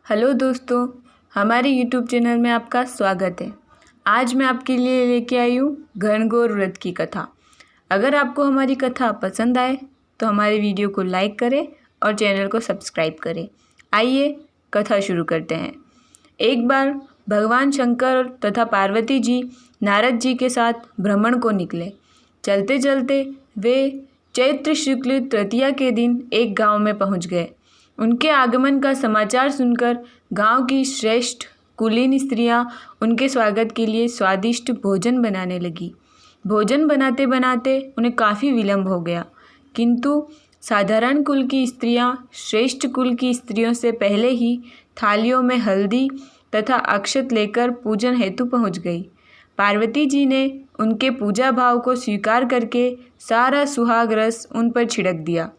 Hello दोस्तों, हमारे YouTube channel में आपका स्वागत है। आज मैं आपके लिए लेके आई हूँ घनघोर व्रत की कथा। अगर आपको हमारी कथा पसंद आए तो हमारे वीडियो को लाइक करें और चैनल को सब्सक्राइब करें। आइए कथा शुरू करते हैं। एक बार भगवान शंकर तथा पार्वती जी नारद जी के साथ भ्रमण को निकले। चलते चलते वे चैत्र शुक्ल तृतीया के दिन एक गांव में पहुंच गए। उनके आगमन का समाचार सुनकर गांव की श्रेष्ठ कुलीन स्त्रियां उनके स्वागत के लिए स्वादिष्ट भोजन बनाने लगी। भोजन बनाते बनाते उन्हें काफ़ी विलंब हो गया, किंतु साधारण कुल की स्त्रियां श्रेष्ठ कुल की स्त्रियों से पहले ही थालियों में हल्दी तथा अक्षत लेकर पूजन हेतु पहुंच गई। पार्वती जी ने उनके पूजा भाव को स्वीकार करके सारा सुहाग रस उन पर छिड़क दिया।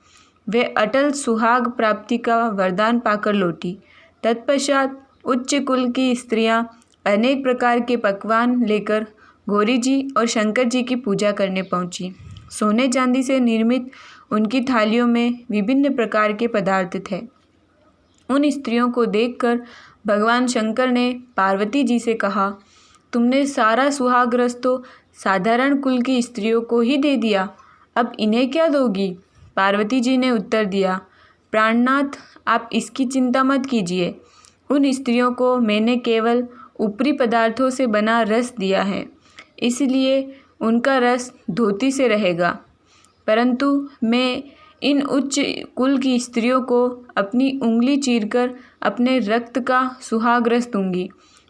वे अटल सुहाग प्राप्ति का वरदान पाकर लौटी। तत्पश्चात उच्च कुल की स्त्रियां अनेक प्रकार के पकवान लेकर गौरी जी और शंकर जी की पूजा करने पहुंची। सोने चांदी से निर्मित उनकी थालियों में विभिन्न प्रकार के पदार्थ थे। उन स्त्रियों को देखकर भगवान शंकर ने पार्वती जी से कहा, तुमने सारा सुहाग रस तो साधारण कुल की स्त्रियों को ही दे दिया, अब इन्हें क्या दोगी? पार्वती जी ने उत्तर दिया, प्राणनाथ, आप इसकी चिंता मत कीजिए। उन स्त्रियों को मैंने केवल ऊपरी पदार्थों से बना रस दिया है, इसलिए उनका रस धोती से रहेगा, परंतु मैं इन उच्च कुल की स्त्रियों को अपनी उंगली चीरकर अपने रक्त का सुहाग रस दूंगी।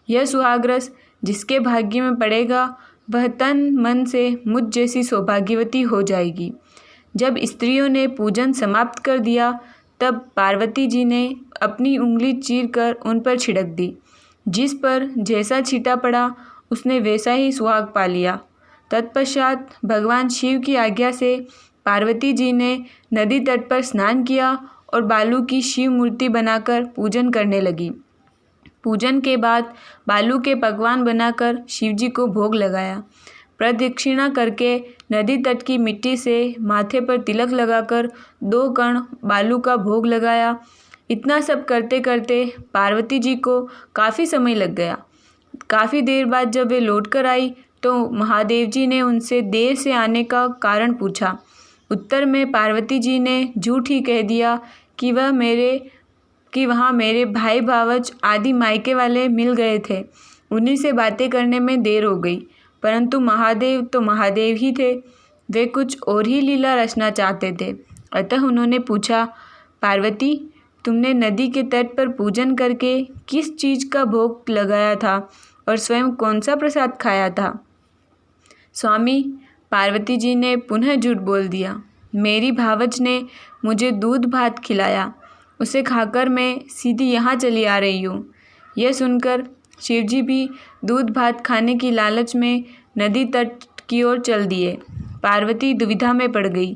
यह सुहाग रस जिसके भाग्य में पड़ेगा वह तन मन से मुझ जैसी सौभाग्यवती हो जाएगी। जब स्त्रियों ने पूजन समाप्त कर दिया तब पार्वती जी ने अपनी उंगली चीरकर उन पर छिड़क दी। जिस पर जैसा छींटा पड़ा उसने वैसा ही सुहाग पा लिया। तत्पश्चात भगवान शिव की आज्ञा से पार्वती जी ने नदी तट पर स्नान किया और बालू की शिव मूर्ति बनाकर पूजन करने लगी। पूजन के बाद बालू के पकवान बनाकर शिव जी को भोग लगाया। प्रदक्षिणा करके नदी तट की मिट्टी से माथे पर तिलक लगाकर 2 कण बालू का भोग लगाया। इतना सब करते करते पार्वती जी को काफ़ी समय लग गया। काफ़ी देर बाद जब वे लौटकर आई तो महादेव जी ने उनसे देर से आने का कारण पूछा। उत्तर में पार्वती जी ने झूठ ही कह दिया कि वहाँ मेरे भाई भावज आदि मायके वाले मिल गए थे, उन्हीं से बातें करने में देर हो गई। परंतु महादेव तो महादेव ही थे, वे कुछ और ही लीला रचना चाहते थे। अतः उन्होंने पूछा, पार्वती, तुमने नदी के तट पर पूजन करके किस चीज़ का भोग लगाया था और स्वयं कौन सा प्रसाद खाया था? स्वामी, पार्वती जी ने पुनः झूठ बोल दिया। मेरी भावज ने मुझे दूध भात खिलाया, उसे खाकर मैं सीधी यहाँ चली आ रही हूँ। यह सुनकर शिवजी भी दूध भात खाने की लालच में नदी तट की ओर चल दिए। पार्वती दुविधा में पड़ गई।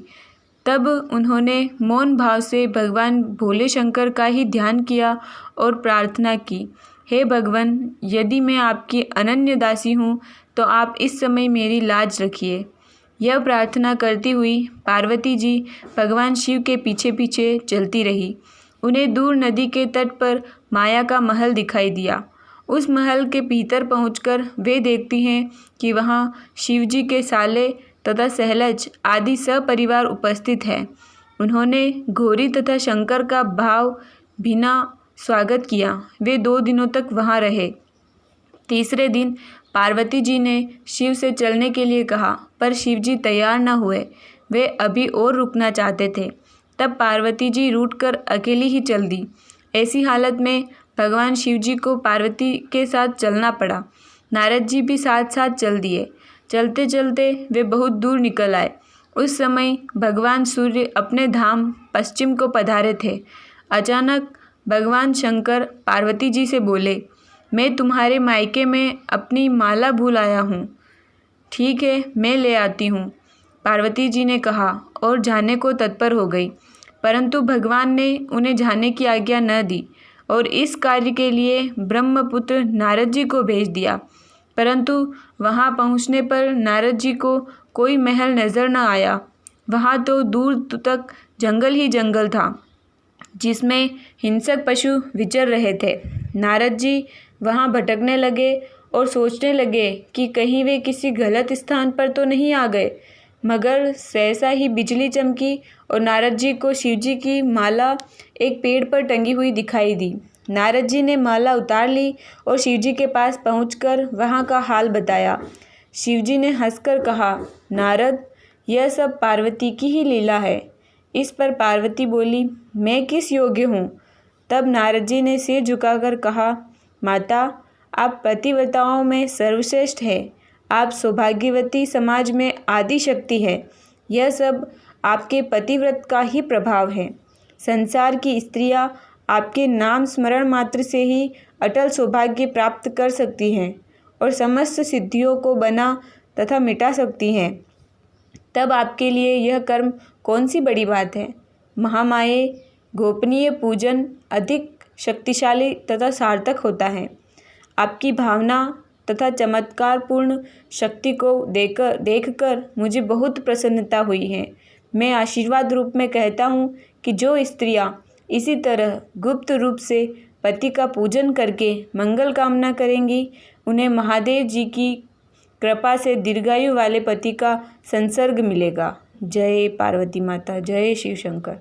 तब उन्होंने मौन भाव से भगवान भोले शंकर का ही ध्यान किया और प्रार्थना की, हे भगवान, यदि मैं आपकी अनन्य दासी हूँ तो आप इस समय मेरी लाज रखिए। यह प्रार्थना करती हुई पार्वती जी भगवान शिव के पीछे पीछे चलती रही। उन्हें दूर नदी के तट पर माया का महल दिखाई दिया। उस महल के भीतर पहुंचकर वे देखती हैं कि वहां शिवजी के साले तथा सहलज आदि सपरिवार उपस्थित हैं। उन्होंने गौरी तथा शंकर का भाव बिना स्वागत किया। वे 2 दिनों तक वहां रहे। तीसरे दिन पार्वती जी ने शिव से चलने के लिए कहा, पर शिवजी तैयार न हुए। वे अभी और रुकना चाहते थे। तब पार्वती जी रूठकर अकेली ही चल दी। ऐसी हालत में भगवान शिवजी को पार्वती के साथ चलना पड़ा। नारद जी भी साथ साथ चल दिए। चलते चलते वे बहुत दूर निकल आए। उस समय भगवान सूर्य अपने धाम पश्चिम को पधारे थे। अचानक भगवान शंकर पार्वती जी से बोले, मैं तुम्हारे मायके में अपनी माला भूल आया हूँ। ठीक है, मैं ले आती हूँ, पार्वती जी ने कहा और जाने को तत्पर हो गई। परंतु भगवान ने उन्हें जाने की आज्ञा न दी और इस कार्य के लिए ब्रह्मपुत्र नारद जी को भेज दिया। परंतु वहां पहुंचने पर नारद जी को कोई महल नज़र न आया। वहां तो दूर तक जंगल ही जंगल था, जिसमें हिंसक पशु विचर रहे थे। नारद जी वहाँ भटकने लगे और सोचने लगे कि कहीं वे किसी गलत स्थान पर तो नहीं आ गए, मगर सहसा ही बिजली चमकी और नारद जी को शिव जी की माला एक पेड़ पर टंगी हुई दिखाई दी। नारद जी ने माला उतार ली और शिव जी के पास पहुंचकर वहां का हाल बताया। शिव जी ने हंसकर कहा, नारद, यह सब पार्वती की ही लीला है। इस पर पार्वती बोली, मैं किस योग्य हूँ? तब नारद जी ने सिर झुकाकर कहा, माता, आप पतिव्रताओं में सर्वश्रेष्ठ है। आप सौभाग्यवती समाज में आदि शक्ति है। यह सब आपके पतिव्रत का ही प्रभाव है। संसार की स्त्रियां आपके नाम स्मरण मात्र से ही अटल सौभाग्य प्राप्त कर सकती हैं और समस्त सिद्धियों को बना तथा मिटा सकती हैं। तब आपके लिए यह कर्म कौन सी बड़ी बात है? महामाये गोपनीय पूजन अधिक शक्तिशाली तथा सार्थक होता है। आपकी भावना तथा चमत्कारपूर्ण शक्ति को देखकर मुझे बहुत प्रसन्नता हुई है। मैं आशीर्वाद रूप में कहता हूँ कि जो स्त्रियाँ इसी तरह गुप्त रूप से पति का पूजन करके मंगल कामना करेंगी, उन्हें महादेव जी की कृपा से दीर्घायु वाले पति का संसर्ग मिलेगा। जय पार्वती माता, जय शिव शंकर।